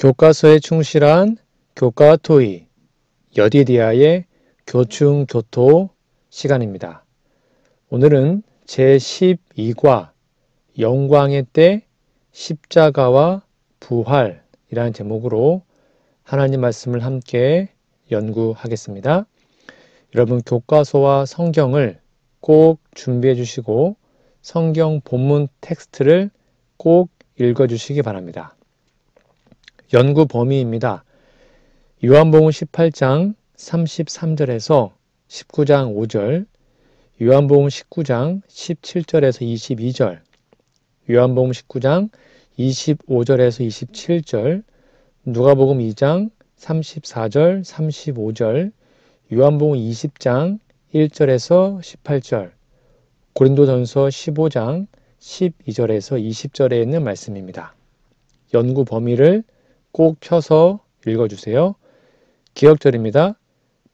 교과서에 충실한 교과토이 여디디아의 교충교토 시간입니다. 오늘은 제12과 영광의 때 십자가와 부활이라는 제목으로 하나님 말씀을 함께 연구하겠습니다. 여러분 교과서와 성경을 꼭 준비해 주시고 성경 본문 텍스트를 꼭 읽어 주시기 바랍니다. 연구 범위입니다. 요한복음 18장 33절에서 19장 5절, 요한복음 19장 17절에서 22절, 요한복음 19장 25절에서 27절, 누가복음 2장 34절, 35절, 요한복음 20장 1절에서 18절, 고린도전서 15장 12절에서 20절에 있는 말씀입니다. 연구 범위를 꼭 펴서 읽어주세요. 기억절입니다.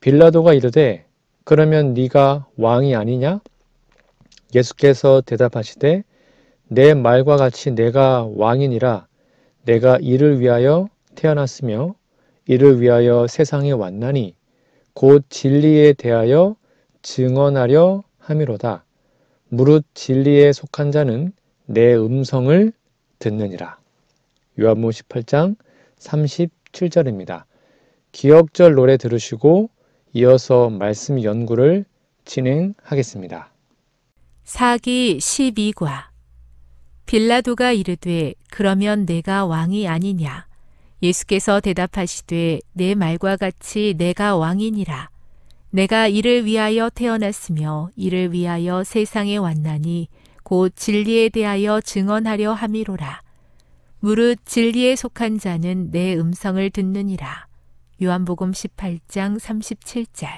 빌라도가 이르되 그러면 네가 왕이 아니냐? 예수께서 대답하시되 내 말과 같이 내가 왕이니라. 내가 이를 위하여 태어났으며 이를 위하여 세상에 왔나니 곧 진리에 대하여 증언하려 함이로다. 무릇 진리에 속한 자는 내 음성을 듣느니라. 요한복음 18장 37절입니다. 기억절 노래 들으시고 이어서 말씀 연구를 진행하겠습니다. 사기 12과 빌라도가 이르되 그러면 내가 왕이 아니냐? 예수께서 대답하시되 내 말과 같이 내가 왕이니라. 내가 이를 위하여 태어났으며 이를 위하여 세상에 왔나니 곧 진리에 대하여 증언하려 함이로라. 무릇 진리에 속한 자는 내 음성을 듣느니라. 요한복음 18장 37절.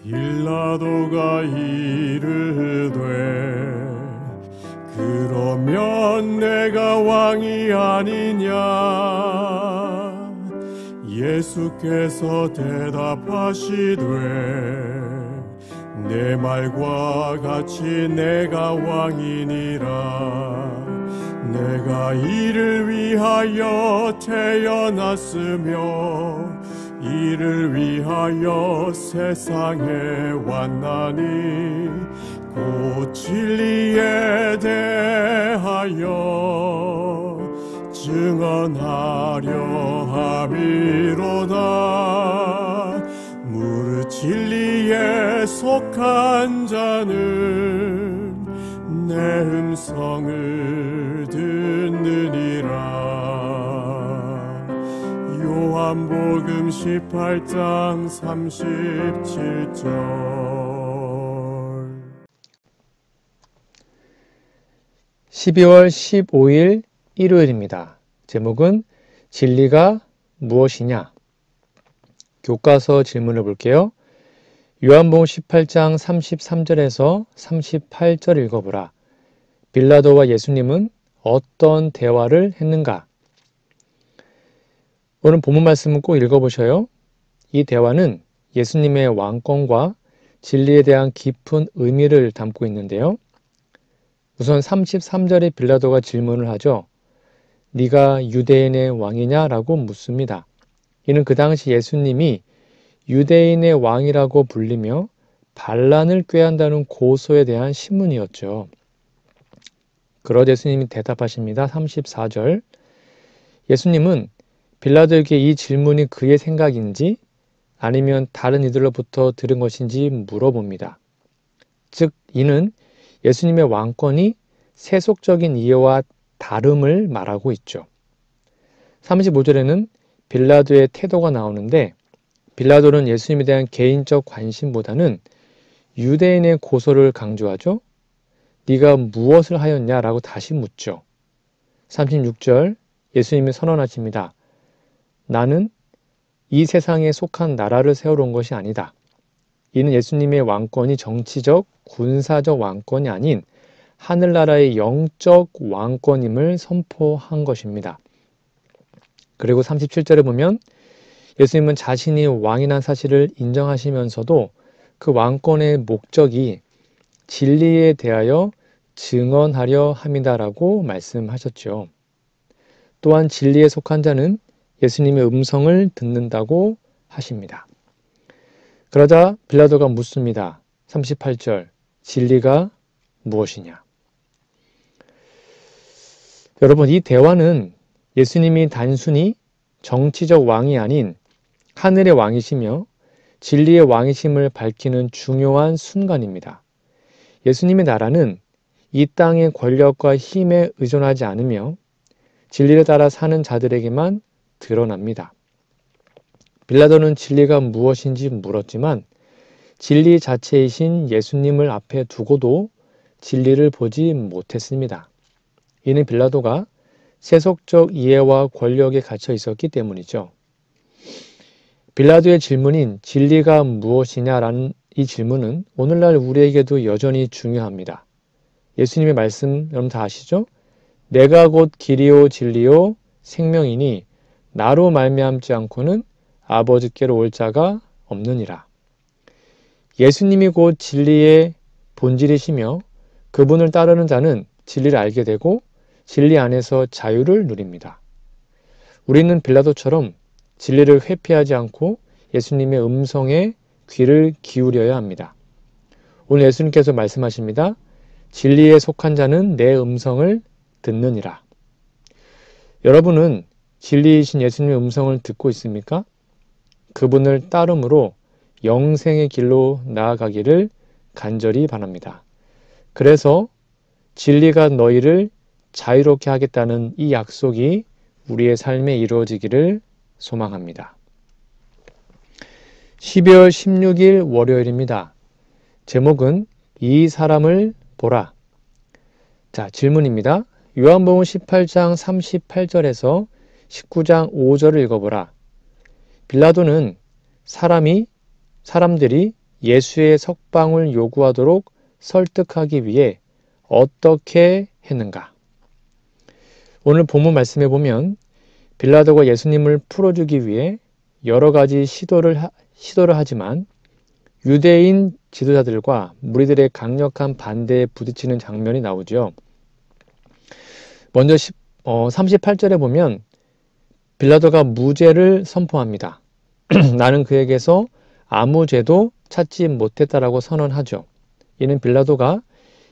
빌라도가 이르되 그러면 내가 왕이 아니냐? 예수께서 대답하시되 내 말과 같이 내가 왕이니라. 내가 이를 위하여 태어났으며 이를 위하여 세상에 왔나니 곧 진리에 대하여 증언하려 함이로다. 무릇 진리에 속한 자는 내 음성을 듣느니라. 요한복음 18장 37절. 12월 15일 일요일입니다. 제목은 진리가 무엇이냐? 교과서 질문을 볼게요. 요한복음 18장 33절에서 38절 읽어보라. 빌라도와 예수님은 어떤 대화를 했는가? 오늘 본문 말씀은 꼭 읽어보셔요. 이 대화는 예수님의 왕권과 진리에 대한 깊은 의미를 담고 있는데요. 우선 33절에 빌라도가 질문을 하죠. 네가 유대인의 왕이냐? 라고 묻습니다. 이는 그 당시 예수님이 유대인의 왕이라고 불리며 반란을 꾀한다는 고소에 대한 신문이었죠. 그러자 예수님이 대답하십니다. 34절. 예수님은 빌라도에게 이 질문이 그의 생각인지 아니면 다른 이들로부터 들은 것인지 물어봅니다. 즉 이는 예수님의 왕권이 세속적인 이해와 다름을 말하고 있죠. 35절에는 빌라도의 태도가 나오는데 빌라도는 예수님에 대한 개인적 관심보다는 유대인의 고소를 강조하죠. 네가 무엇을 하였냐라고 다시 묻죠. 36절 예수님이 선언하십니다. 나는 이 세상에 속한 나라를 세우러 온 것이 아니다. 이는 예수님의 왕권이 정치적, 군사적 왕권이 아닌 하늘나라의 영적 왕권임을 선포한 것입니다. 그리고 37절에 보면 예수님은 자신이 왕이라는 사실을 인정하시면서도 그 왕권의 목적이 진리에 대하여 증언하려 함이다라고 말씀하셨죠. 또한 진리에 속한 자는 예수님의 음성을 듣는다고 하십니다. 그러자 빌라도가 묻습니다. 38절, 진리가 무엇이냐? 여러분, 이 대화는 예수님이 단순히 정치적 왕이 아닌 하늘의 왕이시며 진리의 왕이심을 밝히는 중요한 순간입니다. 예수님의 나라는 이 땅의 권력과 힘에 의존하지 않으며 진리를 따라 사는 자들에게만 드러납니다. 빌라도는 진리가 무엇인지 물었지만 진리 자체이신 예수님을 앞에 두고도 진리를 보지 못했습니다. 이는 빌라도가 세속적 이해와 권력에 갇혀 있었기 때문이죠. 빌라도의 질문인 진리가 무엇이냐라는 이 질문은 오늘날 우리에게도 여전히 중요합니다. 예수님의 말씀 여러분 다 아시죠? 내가 곧 길이요 진리요 생명이니 나로 말미암지 않고는 아버지께로 올 자가 없느니라. 예수님이 곧 진리의 본질이시며 그분을 따르는 자는 진리를 알게 되고 진리 안에서 자유를 누립니다. 우리는 빌라도처럼 진리를 회피하지 않고 예수님의 음성에 귀를 기울여야 합니다. 오늘 예수님께서 말씀하십니다. 진리에 속한 자는 내 음성을 듣느니라. 여러분은 진리이신 예수님의 음성을 듣고 있습니까? 그분을 따름으로 영생의 길로 나아가기를 간절히 바랍니다. 그래서 진리가 너희를 자유롭게 하겠다는 이 약속이 우리의 삶에 이루어지기를 소망합니다. 12월 16일 월요일입니다. 제목은 이 사람을 보라. 자, 질문입니다. 요한복음 18장 38절에서 19장 5절을 읽어보라. 빌라도는 사람들이 예수의 석방을 요구하도록 설득하기 위해 어떻게 했는가? 오늘 본문 말씀에 보면 빌라도가 예수님을 풀어주기 위해 여러 가지 시도를 하지만 유대인 지도자들과 무리들의 강력한 반대에 부딪히는 장면이 나오죠. 먼저 38절에 보면 빌라도가 무죄를 선포합니다. 나는 그에게서 아무 죄도 찾지 못했다라고 선언하죠. 이는 빌라도가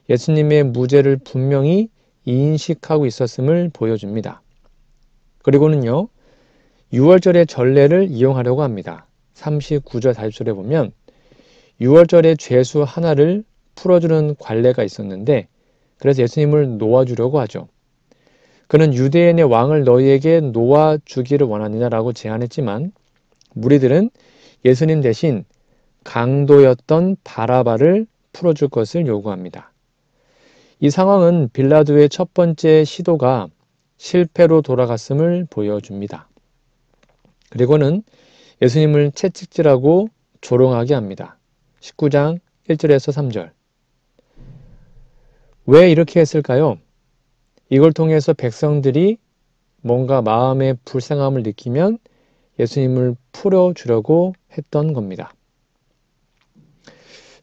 예수님의 무죄를 분명히 인식하고 있었음을 보여줍니다. 그리고는요, 6월절의 전례를 이용하려고 합니다. 39절 40절에 보면 6월절의 죄수 하나를 풀어주는 관례가 있었는데 그래서 예수님을 놓아주려고 하죠. 그는 유대인의 왕을 너희에게 놓아주기를 원하느냐라고 제안했지만 무리들은 예수님 대신 강도였던 바라바를 풀어줄 것을 요구합니다. 이 상황은 빌라도의 첫 번째 시도가 실패로 돌아갔음을 보여줍니다. 그리고는 예수님을 채찍질하고 조롱하게 합니다. 19장 1절에서 3절. 왜 이렇게 했을까요? 이걸 통해서 백성들이 뭔가 마음의 불쌍함을 느끼면 예수님을 풀어주려고 했던 겁니다.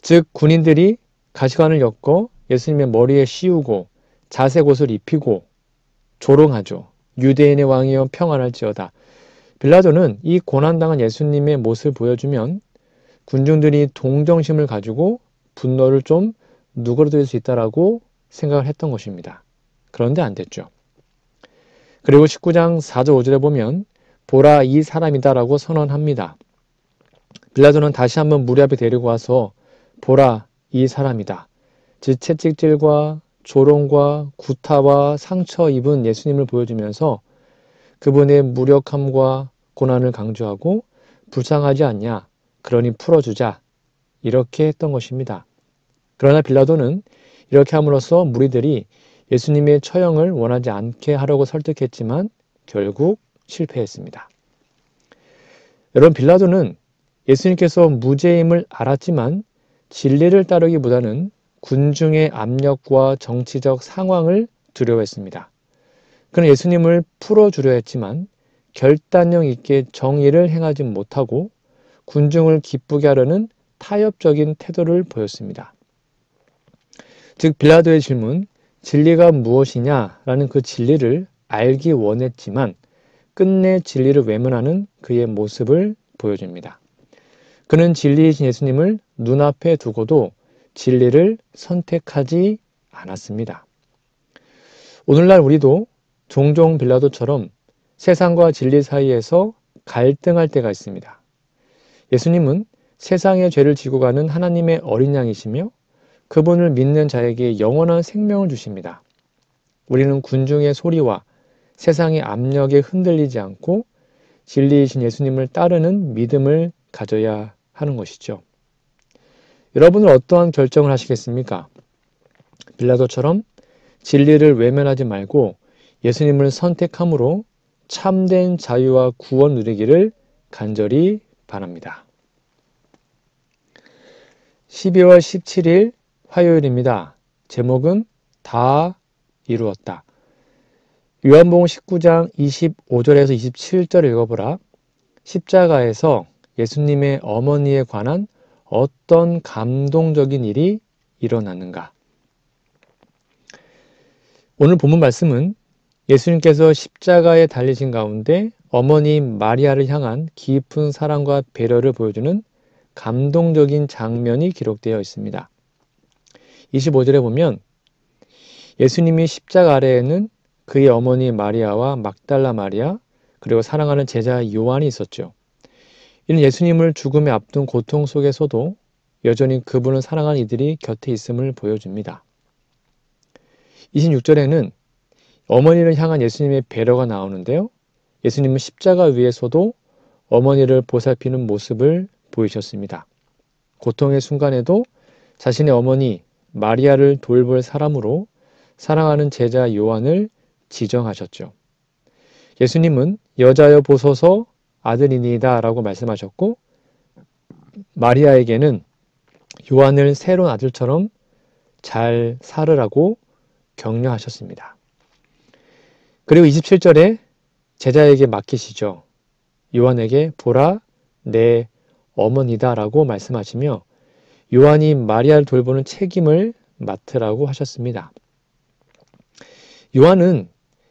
즉 군인들이 가시관을 엮어 예수님의 머리에 씌우고 자색 옷을 입히고 조롱하죠. 유대인의 왕이여 평안할지어다. 빌라도는 이 고난당한 예수님의 모습을 보여주면 군중들이 동정심을 가지고 분노를 좀 누그러들 수 있다라고 생각을 했던 것입니다. 그런데 안 됐죠. 그리고 19장 4절 5절에 보면 보라 이 사람이다라고 선언합니다. 빌라도는 다시 한번 무리 앞에 데리고 와서 보라 이 사람이다. 즉 채찍질과 조롱과 구타와 상처 입은 예수님을 보여주면서 그분의 무력함과 고난을 강조하고 불쌍하지 않냐? 그러니 풀어주자. 이렇게 했던 것입니다. 그러나 빌라도는 이렇게 함으로써 무리들이 예수님의 처형을 원하지 않게 하려고 설득했지만 결국 실패했습니다. 여러분 빌라도는 예수님께서 무죄임을 알았지만 진리를 따르기보다는 군중의 압력과 정치적 상황을 두려워했습니다. 그는 예수님을 풀어주려 했지만 결단력 있게 정의를 행하지 못하고 군중을 기쁘게 하려는 타협적인 태도를 보였습니다. 즉 빌라도의 질문, 진리가 무엇이냐라는 그 진리를 알기 원했지만 끝내 진리를 외면하는 그의 모습을 보여줍니다. 그는 진리이신 예수님을 눈앞에 두고도 진리를 선택하지 않았습니다. 오늘날 우리도 종종 빌라도처럼 세상과 진리 사이에서 갈등할 때가 있습니다. 예수님은 세상의 죄를 지고 가는 하나님의 어린 양이시며 그분을 믿는 자에게 영원한 생명을 주십니다. 우리는 군중의 소리와 세상의 압력에 흔들리지 않고 진리이신 예수님을 따르는 믿음을 가져야 하는 것이죠. 여러분은 어떠한 결정을 하시겠습니까? 빌라도처럼 진리를 외면하지 말고 예수님을 선택함으로 참된 자유와 구원 누리기를 간절히 바랍니다. 12월 17일 화요일입니다. 제목은 다 이루었다. 요한복음 19장 25절에서 27절 읽어보라. 십자가에서 예수님의 어머니에 관한 어떤 감동적인 일이 일어났는가? 오늘 본문 말씀은 예수님께서 십자가에 달리신 가운데 어머니 마리아를 향한 깊은 사랑과 배려를 보여주는 감동적인 장면이 기록되어 있습니다. 25절에 보면 예수님이 십자가 아래에는 그의 어머니 마리아와 막달라 마리아 그리고 사랑하는 제자 요한이 있었죠. 이는 예수님을 죽음에 앞둔 고통 속에서도 여전히 그분을 사랑하는 이들이 곁에 있음을 보여줍니다. 26절에는 어머니를 향한 예수님의 배려가 나오는데요. 예수님은 십자가 위에서도 어머니를 보살피는 모습을 보이셨습니다. 고통의 순간에도 자신의 어머니 마리아를 돌볼 사람으로 사랑하는 제자 요한을 지정하셨죠. 예수님은 여자여 보소서 아들이니이다 라고 말씀하셨고 마리아에게는 요한을 새로운 아들처럼 잘 살으라고 격려하셨습니다. 그리고 27절에 제자에게 맡기시죠. 요한에게 보라 내 어머니다 라고 말씀하시며 요한이 마리아를 돌보는 책임을 맡으라고 하셨습니다. 요한은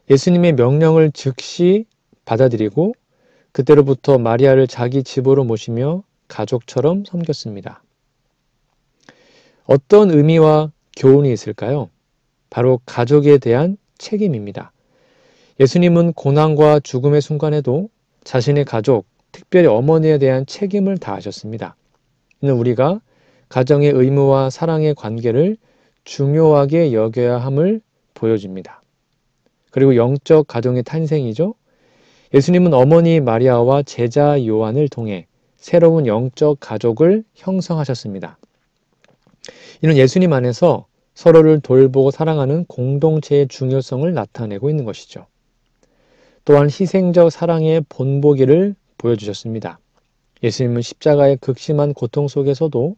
예수님의 명령을 즉시 받아들이고 그때로부터 마리아를 자기 집으로 모시며 가족처럼 섬겼습니다. 어떤 의미와 교훈이 있을까요? 바로 가족에 대한 책임입니다. 예수님은 고난과 죽음의 순간에도 자신의 가족, 특별히 어머니에 대한 책임을 다하셨습니다. 이는 우리가 가정의 의무와 사랑의 관계를 중요하게 여겨야 함을 보여줍니다. 그리고 영적 가정의 탄생이죠. 예수님은 어머니 마리아와 제자 요한을 통해 새로운 영적 가족을 형성하셨습니다. 이는 예수님 안에서 서로를 돌보고 사랑하는 공동체의 중요성을 나타내고 있는 것이죠. 또한 희생적 사랑의 본보기를 보여주셨습니다. 예수님은 십자가의 극심한 고통 속에서도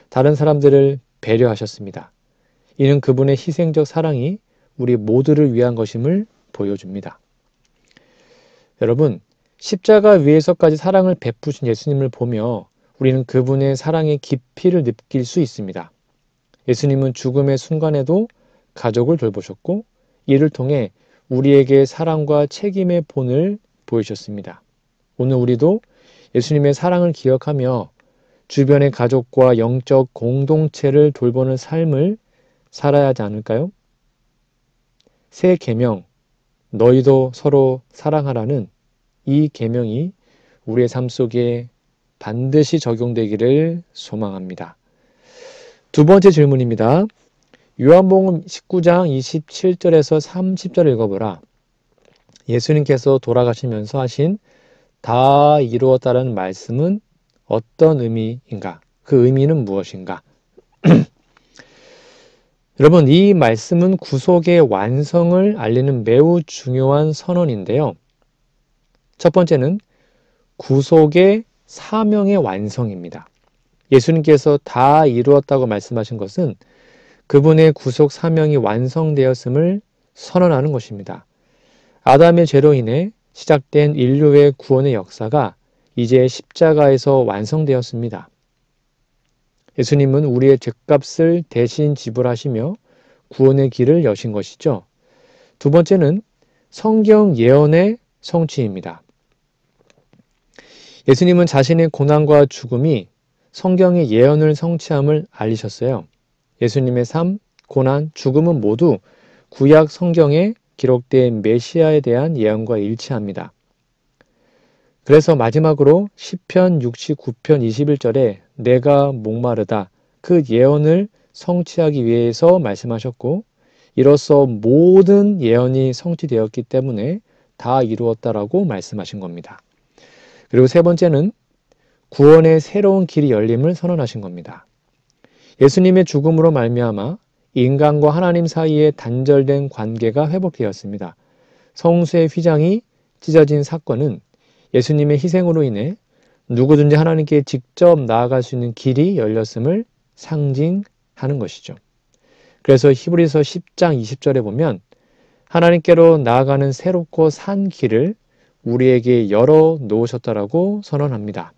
다른 사람들을 배려하셨습니다. 이는 그분의 희생적 사랑이 우리 모두를 위한 것임을 보여줍니다. 여러분, 십자가 위에서까지 사랑을 베푸신 예수님을 보며 우리는 그분의 사랑의 깊이를 느낄 수 있습니다. 예수님은 죽음의 순간에도 가족을 돌보셨고 이를 통해 우리에게 사랑과 책임의 본을 보이셨습니다. 오늘 우리도 예수님의 사랑을 기억하며 주변의 가족과 영적 공동체를 돌보는 삶을 살아야 하지 않을까요? 새 계명, 너희도 서로 사랑하라는 이 계명이 우리의 삶 속에 반드시 적용되기를 소망합니다. 두 번째 질문입니다. 요한복음 19장 27절에서 30절 읽어보라. 예수님께서 돌아가시면서 하신 다 이루었다라는 말씀은 어떤 의미인가? 그 의미는 무엇인가? 여러분, 이 말씀은 구속의 완성을 알리는 매우 중요한 선언인데요. 첫 번째는 구속의 사명의 완성입니다. 예수님께서 다 이루었다고 말씀하신 것은 그분의 구속 사명이 완성되었음을 선언하는 것입니다. 아담의 죄로 인해 시작된 인류의 구원의 역사가 이제 십자가에서 완성되었습니다. 예수님은 우리의 죄값을 대신 지불하시며 구원의 길을 여신 것이죠. 두 번째는 성경 예언의 성취입니다. 예수님은 자신의 고난과 죽음이 성경의 예언을 성취함을 알리셨어요. 예수님의 삶, 고난, 죽음은 모두 구약 성경에 기록된 메시아에 대한 예언과 일치합니다. 그래서 마지막으로 시편 69편 21절에 내가 목마르다 그 예언을 성취하기 위해서 말씀하셨고 이로써 모든 예언이 성취되었기 때문에 다 이루었다라고 말씀하신 겁니다. 그리고 세 번째는 구원의 새로운 길이 열림을 선언하신 겁니다. 예수님의 죽음으로 말미암아 인간과 하나님 사이에 단절된 관계가 회복되었습니다. 성수의 휘장이 찢어진 사건은 예수님의 희생으로 인해 누구든지 하나님께 직접 나아갈 수 있는 길이 열렸음을 상징하는 것이죠. 그래서 히브리서 10장 20절에 보면 하나님께로 나아가는 새롭고 산 길을 우리에게 열어 놓으셨다라고 선언합니다.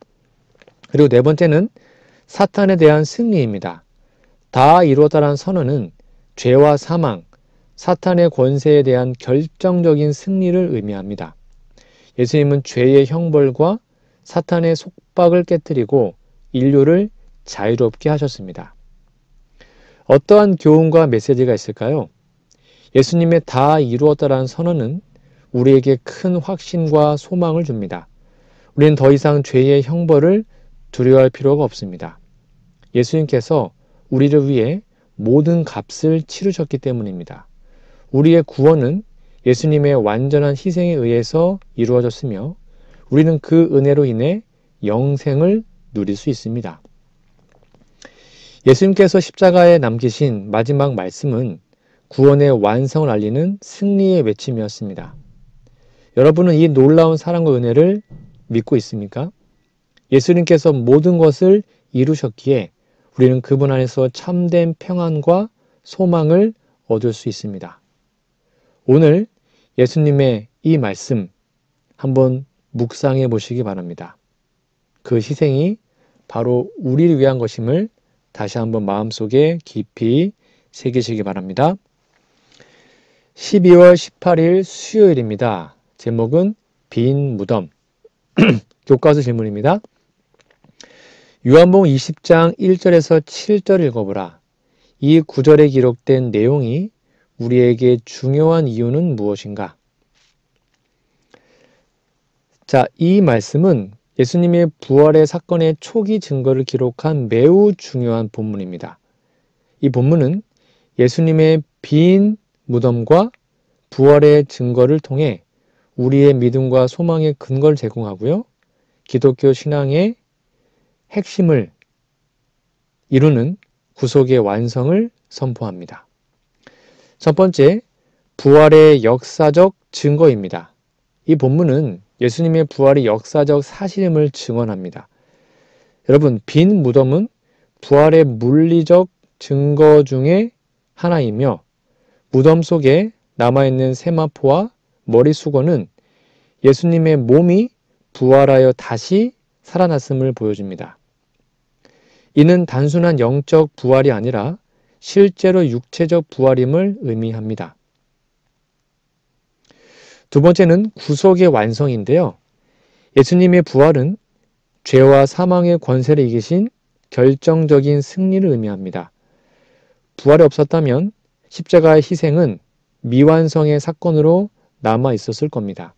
그리고 네 번째는 사탄에 대한 승리입니다. 다 이루었다라는 선언은 죄와 사망, 사탄의 권세에 대한 결정적인 승리를 의미합니다. 예수님은 죄의 형벌과 사탄의 속박을 깨뜨리고 인류를 자유롭게 하셨습니다. 어떠한 교훈과 메시지가 있을까요? 예수님의 다 이루었다라는 선언은 우리에게 큰 확신과 소망을 줍니다. 우리는 더 이상 죄의 형벌을 두려워할 필요가 없습니다. 예수님께서 우리를 위해 모든 값을 치르셨기 때문입니다. 우리의 구원은 예수님의 완전한 희생에 의해서 이루어졌으며 우리는 그 은혜로 인해 영생을 누릴 수 있습니다. 예수님께서 십자가에 남기신 마지막 말씀은 구원의 완성을 알리는 승리의 외침이었습니다. 여러분은 이 놀라운 사랑과 은혜를 믿고 있습니까? 예수님께서 모든 것을 이루셨기에 우리는 그분 안에서 참된 평안과 소망을 얻을 수 있습니다. 오늘 예수님의 이 말씀 한번 묵상해 보시기 바랍니다. 그 희생이 바로 우리를 위한 것임을 다시 한번 마음속에 깊이 새기시기 바랍니다. 12월 18일 수요일입니다. 제목은 빈 무덤. 교과서 질문입니다. 요한복음 20장 1절에서 7절 읽어보라. 이 구절에 기록된 내용이 우리에게 중요한 이유는 무엇인가? 자, 이 말씀은 예수님의 부활의 사건의 초기 증거를 기록한 매우 중요한 본문입니다. 이 본문은 예수님의 빈 무덤과 부활의 증거를 통해 우리의 믿음과 소망의 근거를 제공하고요. 기독교 신앙의 핵심을 이루는 구속의 완성을 선포합니다. 첫 번째, 부활의 역사적 증거입니다. 이 본문은 예수님의 부활이 역사적 사실임을 증언합니다. 여러분, 빈 무덤은 부활의 물리적 증거 중에 하나이며 무덤 속에 남아있는 세마포와 머리수건은 예수님의 몸이 부활하여 다시 살아났음을 보여줍니다. 이는 단순한 영적 부활이 아니라 실제로 육체적 부활임을 의미합니다. 두 번째는 구속의 완성인데요. 예수님의 부활은 죄와 사망의 권세를 이기신 결정적인 승리를 의미합니다. 부활이 없었다면 십자가의 희생은 미완성의 사건으로 남아 있었을 겁니다.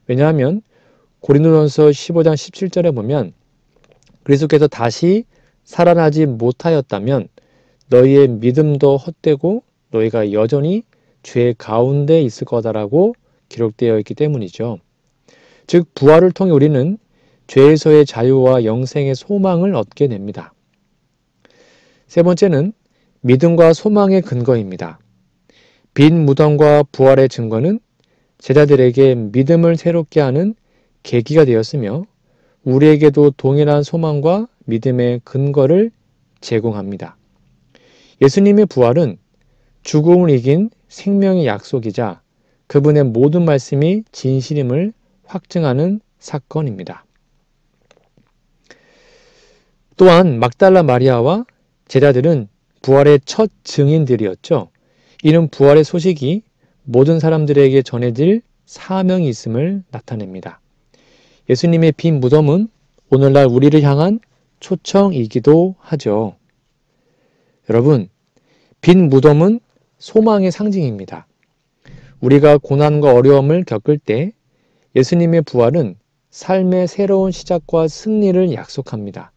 왜냐하면 고린도전서 15장 17절에 보면 그리스도께서 다시 살아나지 못하였다면 너희의 믿음도 헛되고 너희가 여전히 죄 가운데 있을 거다라고 기록되어 있기 때문이죠. 즉 부활을 통해 우리는 죄에서의 자유와 영생의 소망을 얻게 됩니다. 세 번째는 믿음과 소망의 근거입니다. 빈 무덤과 부활의 증거는 제자들에게 믿음을 새롭게 하는 계기가 되었으며 우리에게도 동일한 소망과 믿음의 근거를 제공합니다. 예수님의 부활은 죽음을 이긴 생명의 약속이자 그분의 모든 말씀이 진실임을 확증하는 사건입니다. 또한 막달라 마리아와 제자들은 부활의 첫 증인들이었죠. 이는 부활의 소식이 모든 사람들에게 전해질 사명이 있음을 나타냅니다. 예수님의 빈 무덤은 오늘날 우리를 향한 초청이기도 하죠. 여러분, 빈 무덤은 소망의 상징입니다. 우리가 고난과 어려움을 겪을 때 예수님의 부활은 삶의 새로운 시작과 승리를 약속합니다.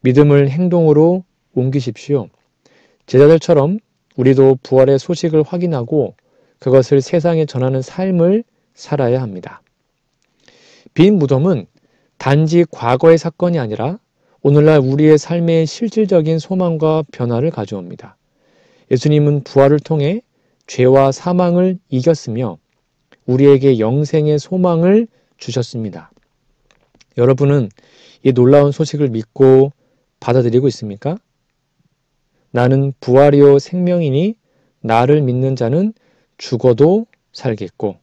믿음을 행동으로 옮기십시오. 제자들처럼 우리도 부활의 소식을 확인하고 그것을 세상에 전하는 삶을 살아야 합니다. 빈 무덤은 단지 과거의 사건이 아니라 오늘날 우리의 삶에 실질적인 소망과 변화를 가져옵니다. 예수님은 부활을 통해 죄와 사망을 이겼으며 우리에게 영생의 소망을 주셨습니다. 여러분은 이 놀라운 소식을 믿고 받아들이고 있습니까? 나는 부활이요 생명이니 나를 믿는 자는 죽어도 살겠고,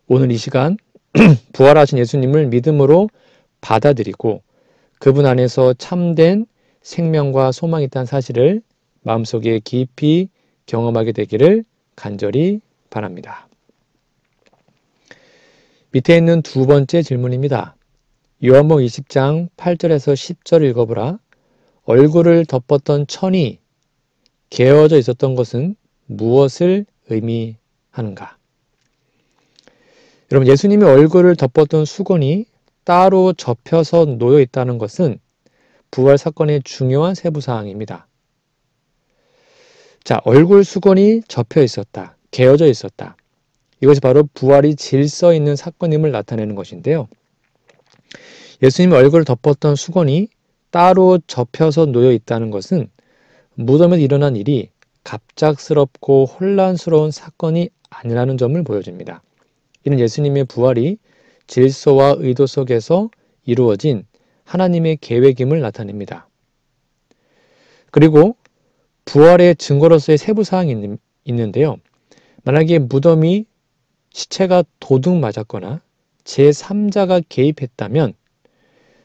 오늘 이 시간 부활하신 예수님을 믿음으로 받아들이고 그분 안에서 참된 생명과 소망이 있다는 사실을 마음속에 깊이 경험하게 되기를 간절히 바랍니다. 밑에 있는 두 번째 질문입니다. 요한복음 20장 8절에서 10절 읽어보라. 얼굴을 덮었던 천이 개어져 있었던 것은 무엇을 의미하는가? 여러분, 예수님의 얼굴을 덮었던 수건이 따로 접혀서 놓여 있다는 것은 부활 사건의 중요한 세부사항입니다. 자, 얼굴 수건이 접혀 있었다, 개어져 있었다. 이것이 바로 부활이 질서 있는 사건임을 나타내는 것인데요. 예수님의 얼굴을 덮었던 수건이 따로 접혀서 놓여 있다는 것은 무덤에서 일어난 일이 갑작스럽고 혼란스러운 사건이 아니라는 점을 보여줍니다. 이는 예수님의 부활이 질서와 의도 속에서 이루어진 하나님의 계획임을 나타냅니다. 그리고 부활의 증거로서의 세부사항이 있는데요. 만약에 무덤이 시체가 도둑 맞았거나 제3자가 개입했다면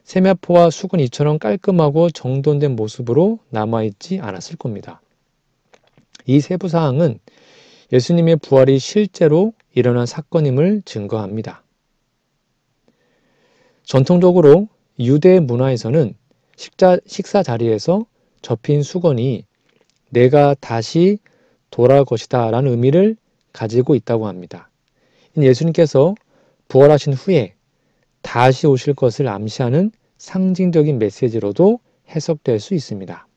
세마포와 수건 이처럼 깔끔하고 정돈된 모습으로 남아있지 않았을 겁니다. 이 세부사항은 예수님의 부활이 실제로 일어난 사건임을 증거합니다. 전통적으로 유대 문화에서는 식사 자리에서 접힌 수건이 내가 다시 돌아올 것이다 라는 의미를 가지고 있다고 합니다. 예수님께서 부활하신 후에 다시 오실 것을 암시하는 상징적인 메시지로도 해석될 수 있습니다.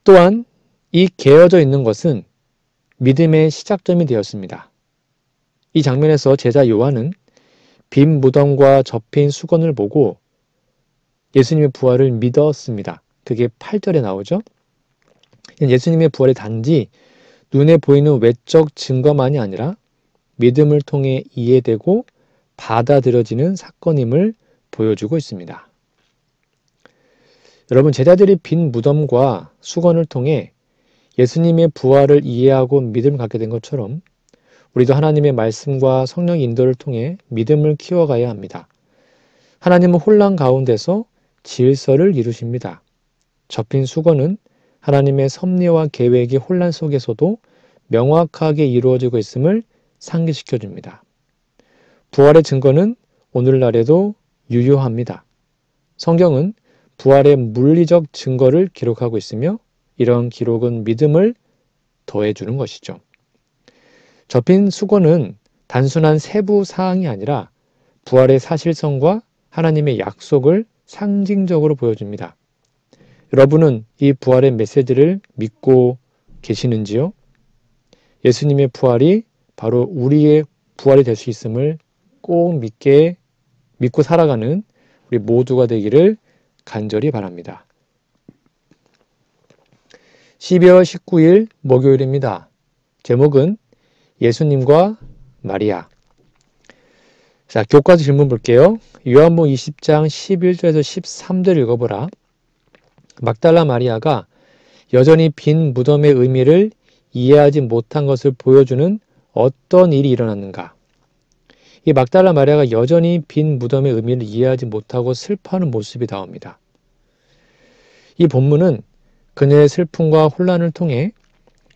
또한 이 개어져 있는 것은 믿음의 시작점이 되었습니다. 이 장면에서 제자 요한은 빈 무덤과 접힌 수건을 보고 예수님의 부활을 믿었습니다. 그게 8절에 나오죠. 예수님의 부활이 단지 눈에 보이는 외적 증거만이 아니라 믿음을 통해 이해되고 받아들여지는 사건임을 보여주고 있습니다. 여러분, 제자들이 빈 무덤과 수건을 통해 예수님의 부활을 이해하고 믿음을 갖게 된 것처럼 우리도 하나님의 말씀과 성령의 인도를 통해 믿음을 키워가야 합니다. 하나님은 혼란 가운데서 질서를 이루십니다. 접힌 수건은 하나님의 섭리와 계획이 혼란 속에서도 명확하게 이루어지고 있음을 상기시켜 줍니다. 부활의 증거는 오늘날에도 유효합니다. 성경은 부활의 물리적 증거를 기록하고 있으며 이런 기록은 믿음을 더해주는 것이죠. 접힌 수건은 단순한 세부 사항이 아니라 부활의 사실성과 하나님의 약속을 상징적으로 보여줍니다. 여러분은 이 부활의 메시지를 믿고 계시는지요? 예수님의 부활이 바로 우리의 부활이 될 수 있음을 꼭 믿고 살아가는 우리 모두가 되기를 간절히 바랍니다. 12월 19일 목요일입니다. 제목은 예수님과 마리아. 자, 교과서 질문 볼게요. 요한복음 20장 11절에서 13절 읽어보라. 막달라 마리아가 여전히 빈 무덤의 의미를 이해하지 못한 것을 보여주는 어떤 일이 일어났는가? 이 막달라 마리아가 여전히 빈 무덤의 의미를 이해하지 못하고 슬퍼하는 모습이 나옵니다. 이 본문은 그녀의 슬픔과 혼란을 통해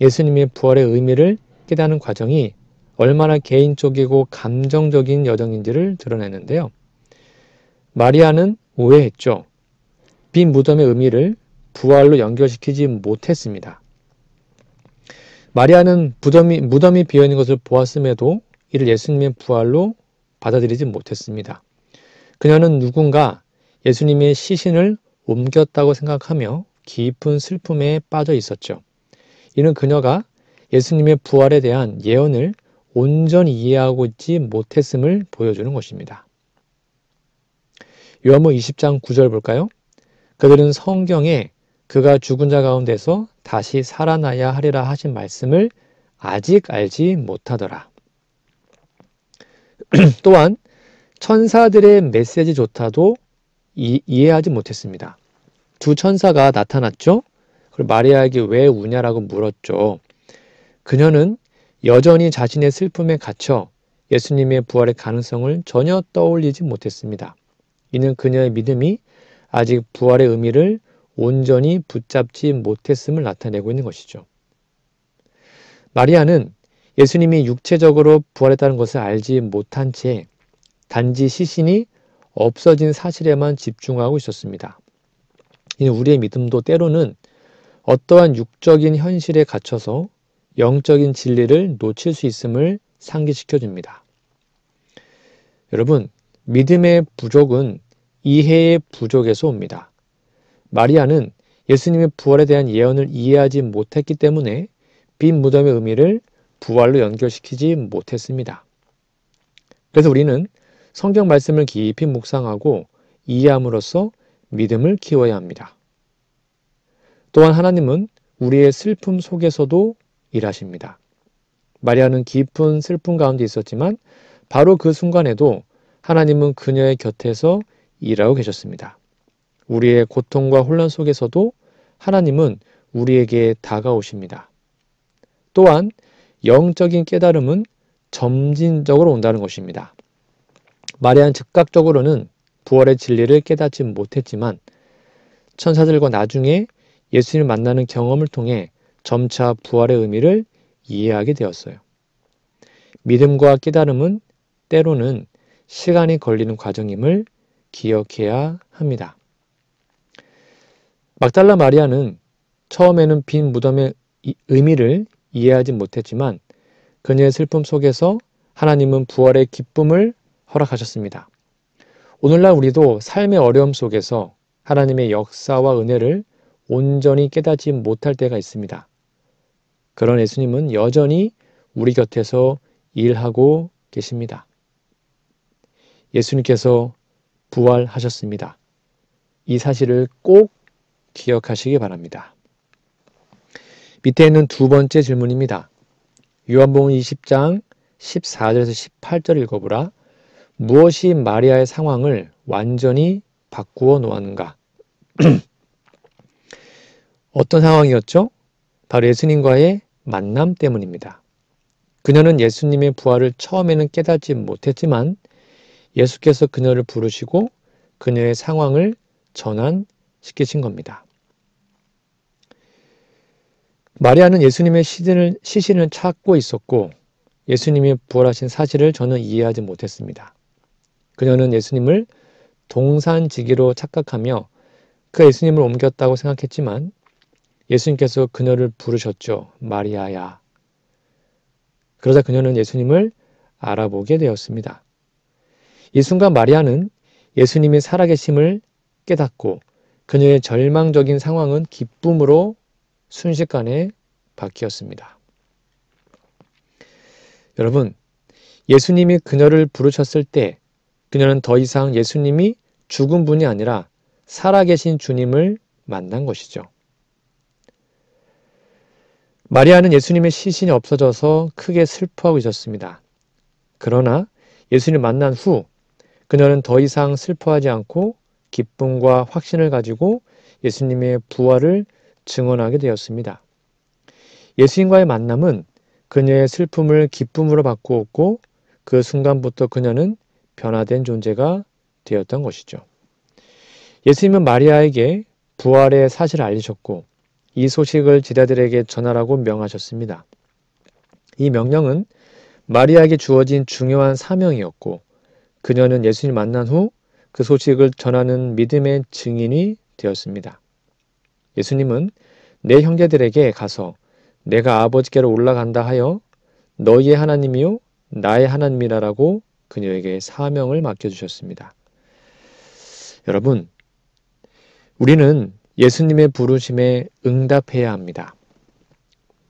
예수님의 부활의 의미를 깨닫는 과정이 얼마나 개인적이고 감정적인 여정인지를 드러내는데요. 마리아는 오해했죠. 빈 무덤의 의미를 부활로 연결시키지 못했습니다. 마리아는 무덤이 비어있는 것을 보았음에도 이를 예수님의 부활로 받아들이지 못했습니다. 그녀는 누군가 예수님의 시신을 옮겼다고 생각하며 깊은 슬픔에 빠져 있었죠. 이는 그녀가 예수님의 부활에 대한 예언을 온전히 이해하고 있지 못했음을 보여주는 것입니다. 요한복음 20장 9절 볼까요? 그들은 성경에 그가 죽은 자 가운데서 다시 살아나야 하리라 하신 말씀을 아직 알지 못하더라. 또한 천사들의 메시지조차도 이해하지 못했습니다. 두 천사가 나타났죠. 그리고 마리아에게 왜 우냐라고 물었죠. 그녀는 여전히 자신의 슬픔에 갇혀 예수님의 부활의 가능성을 전혀 떠올리지 못했습니다. 이는 그녀의 믿음이 아직 부활의 의미를 온전히 붙잡지 못했음을 나타내고 있는 것이죠. 마리아는 예수님이 육체적으로 부활했다는 것을 알지 못한 채 단지 시신이 없어진 사실에만 집중하고 있었습니다. 우리의 믿음도 때로는 어떠한 육적인 현실에 갇혀서 영적인 진리를 놓칠 수 있음을 상기시켜줍니다. 여러분, 믿음의 부족은 이해의 부족에서 옵니다. 마리아는 예수님의 부활에 대한 예언을 이해하지 못했기 때문에 빈 무덤의 의미를 부활로 연결시키지 못했습니다. 그래서 우리는 성경 말씀을 깊이 묵상하고 이해함으로써 믿음을 키워야 합니다. 또한 하나님은 우리의 슬픔 속에서도 일하십니다. 마리아는 깊은 슬픔 가운데 있었지만 바로 그 순간에도 하나님은 그녀의 곁에서 일하고 계셨습니다. 우리의 고통과 혼란 속에서도 하나님은 우리에게 다가오십니다. 또한 영적인 깨달음은 점진적으로 온다는 것입니다. 마리아는 즉각적으로는 부활의 진리를 깨닫지 못했지만 천사들과 나중에 예수님을 만나는 경험을 통해 점차 부활의 의미를 이해하게 되었어요. 믿음과 깨달음은 때로는 시간이 걸리는 과정임을 기억해야 합니다. 막달라 마리아는 처음에는 빈 무덤의 의미를 이해하지 못했지만 그녀의 슬픔 속에서 하나님은 부활의 기쁨을 허락하셨습니다. 오늘날 우리도 삶의 어려움 속에서 하나님의 역사와 은혜를 온전히 깨닫지 못할 때가 있습니다. 그런 예수님은 여전히 우리 곁에서 일하고 계십니다. 예수님께서 부활하셨습니다. 이 사실을 꼭 기억하시기 바랍니다. 밑에 있는 두 번째 질문입니다. 요한복음 20장 14절에서 18절 읽어보라. 무엇이 마리아의 상황을 완전히 바꾸어 놓았는가? 어떤 상황이었죠? 바로 예수님과의 만남 때문입니다. 그녀는 예수님의 부활을 처음에는 깨닫지 못했지만 예수께서 그녀를 부르시고 그녀의 상황을 전환시키신 겁니다. 마리아는 예수님의 시신을 찾고 있었고 예수님이 부활하신 사실을 저는 이해하지 못했습니다. 그녀는 예수님을 동산지기로 착각하며 그 예수님을 옮겼다고 생각했지만 예수님께서 그녀를 부르셨죠. 마리아야. 그러자 그녀는 예수님을 알아보게 되었습니다. 이 순간 마리아는 예수님이 살아계심을 깨닫고 그녀의 절망적인 상황은 기쁨으로 순식간에 바뀌었습니다. 여러분, 예수님이 그녀를 부르셨을 때 그녀는 더 이상 예수님이 죽은 분이 아니라 살아계신 주님을 만난 것이죠. 마리아는 예수님의 시신이 없어져서 크게 슬퍼하고 있었습니다. 그러나 예수님을 만난 후 그녀는 더 이상 슬퍼하지 않고 기쁨과 확신을 가지고 예수님의 부활을 증언하게 되었습니다. 예수님과의 만남은 그녀의 슬픔을 기쁨으로 바꾸었고 그 순간부터 그녀는 변화된 존재가 되었던 것이죠. 예수님은 마리아에게 부활의 사실을 알리셨고 이 소식을 제자들에게 전하라고 명하셨습니다. 이 명령은 마리아에게 주어진 중요한 사명이었고 그녀는 예수님 만난 후 그 소식을 전하는 믿음의 증인이 되었습니다. 예수님은 내 형제들에게 가서 내가 아버지께로 올라간다 하여 너희의 하나님이요 나의 하나님이라라고 그녀에게 사명을 맡겨주셨습니다. 여러분, 우리는 예수님의 부르심에 응답해야 합니다.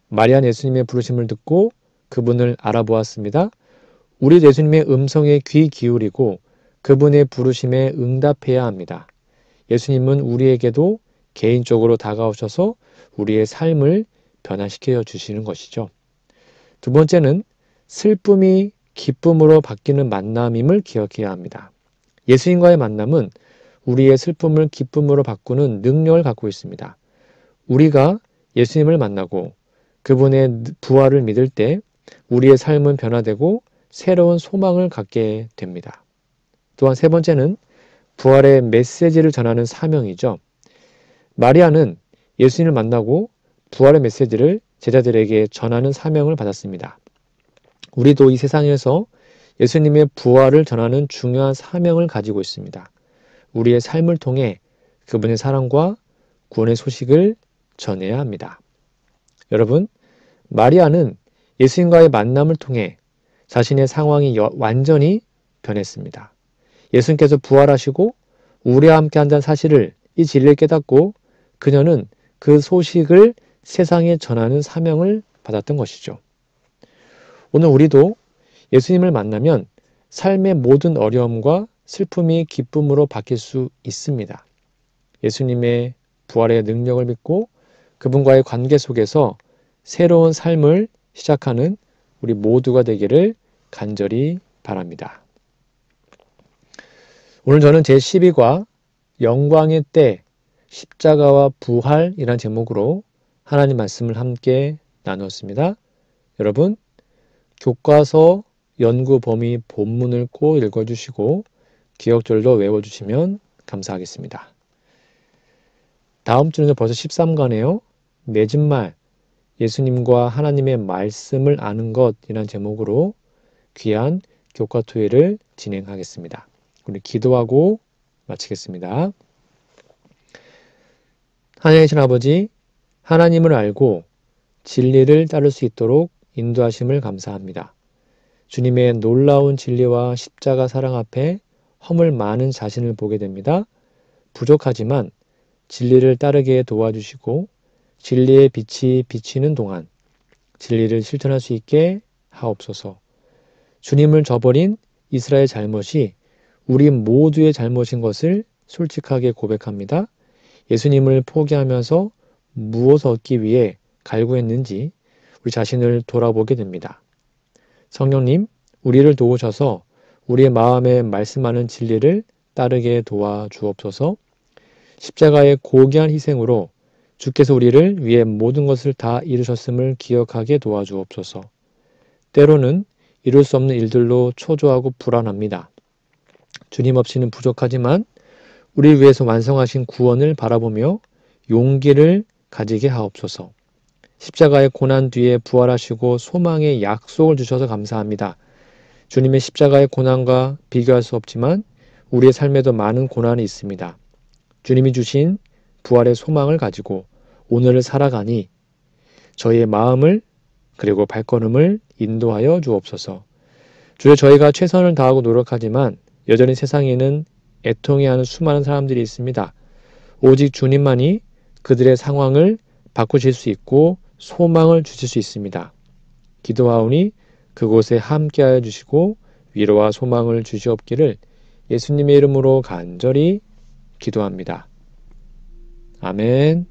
마리아는 예수님의 부르심을 듣고 그분을 알아보았습니다. 우리 예수님의 음성에 귀 기울이고 그분의 부르심에 응답해야 합니다. 예수님은 우리에게도 개인적으로 다가오셔서 우리의 삶을 변화시켜 주시는 것이죠. 두 번째는 슬픔이 기쁨으로 바뀌는 만남임을 기억해야 합니다. 예수님과의 만남은 우리의 슬픔을 기쁨으로 바꾸는 능력을 갖고 있습니다. 우리가 예수님을 만나고 그분의 부활을 믿을 때 우리의 삶은 변화되고 새로운 소망을 갖게 됩니다. 또한 세 번째는 부활의 메시지를 전하는 사명이죠. 마리아는 예수님을 만나고 부활의 메시지를 제자들에게 전하는 사명을 받았습니다. 우리도 이 세상에서 예수님의 부활을 전하는 중요한 사명을 가지고 있습니다. 우리의 삶을 통해 그분의 사랑과 구원의 소식을 전해야 합니다. 여러분, 마리아는 예수님과의 만남을 통해 자신의 상황이 완전히 변했습니다. 예수님께서 부활하시고 우리와 함께 한다는 사실을 이 진리를 깨닫고 그녀는 그 소식을 세상에 전하는 사명을 받았던 것이죠. 오늘 우리도 예수님을 만나면 삶의 모든 어려움과 슬픔이 기쁨으로 바뀔 수 있습니다. 예수님의 부활의 능력을 믿고 그분과의 관계 속에서 새로운 삶을 시작하는 우리 모두가 되기를 간절히 바랍니다. 오늘 저는 제12과 영광의 때 십자가와 부활이라는 제목으로 하나님 말씀을 함께 나누었습니다. 여러분, 교과서 연구 범위 본문을 꼭 읽어주시고 기억절도 외워주시면 감사하겠습니다. 다음 주는 벌써 13과네요. 맺은 말, 예수님과 하나님의 말씀을 아는 것이라는 제목으로 귀한 교과 토요일을 진행하겠습니다. 우리 기도하고 마치겠습니다. 하나님 계신 아버지, 하나님을 알고 진리를 따를 수 있도록 인도하심을 감사합니다. 주님의 놀라운 진리와 십자가 사랑 앞에 허물 많은 자신을 보게 됩니다. 부족하지만 진리를 따르게 도와주시고 진리의 빛이 비치는 동안 진리를 실천할 수 있게 하옵소서. 주님을 저버린 이스라엘 잘못이 우리 모두의 잘못인 것을 솔직하게 고백합니다. 예수님을 포기하면서 무엇을 얻기 위해 갈구했는지 우리 자신을 돌아보게 됩니다. 성령님, 우리를 도우셔서 우리의 마음에 말씀하는 진리를 따르게 도와주옵소서. 십자가의 고귀한 희생으로 주께서 우리를 위해 모든 것을 다 이루셨음을 기억하게 도와주옵소서. 때로는 이룰 수 없는 일들로 초조하고 불안합니다. 주님 없이는 부족하지만 우리를 위해서 완성하신 구원을 바라보며 용기를 가지게 하옵소서. 십자가의 고난 뒤에 부활하시고 소망의 약속을 주셔서 감사합니다. 주님의 십자가의 고난과 비교할 수 없지만 우리의 삶에도 많은 고난이 있습니다. 주님이 주신 부활의 소망을 가지고 오늘을 살아가니 저희의 마음을 그리고 발걸음을 인도하여 주옵소서. 주여, 저희가 최선을 다하고 노력하지만 여전히 세상에는 애통해하는 수많은 사람들이 있습니다. 오직 주님만이 그들의 상황을 바꾸실 수 있고 소망을 주실 수 있습니다. 기도하오니 그곳에 함께하여 주시고 위로와 소망을 주시옵기를 예수님의 이름으로 간절히 기도합니다. 아멘.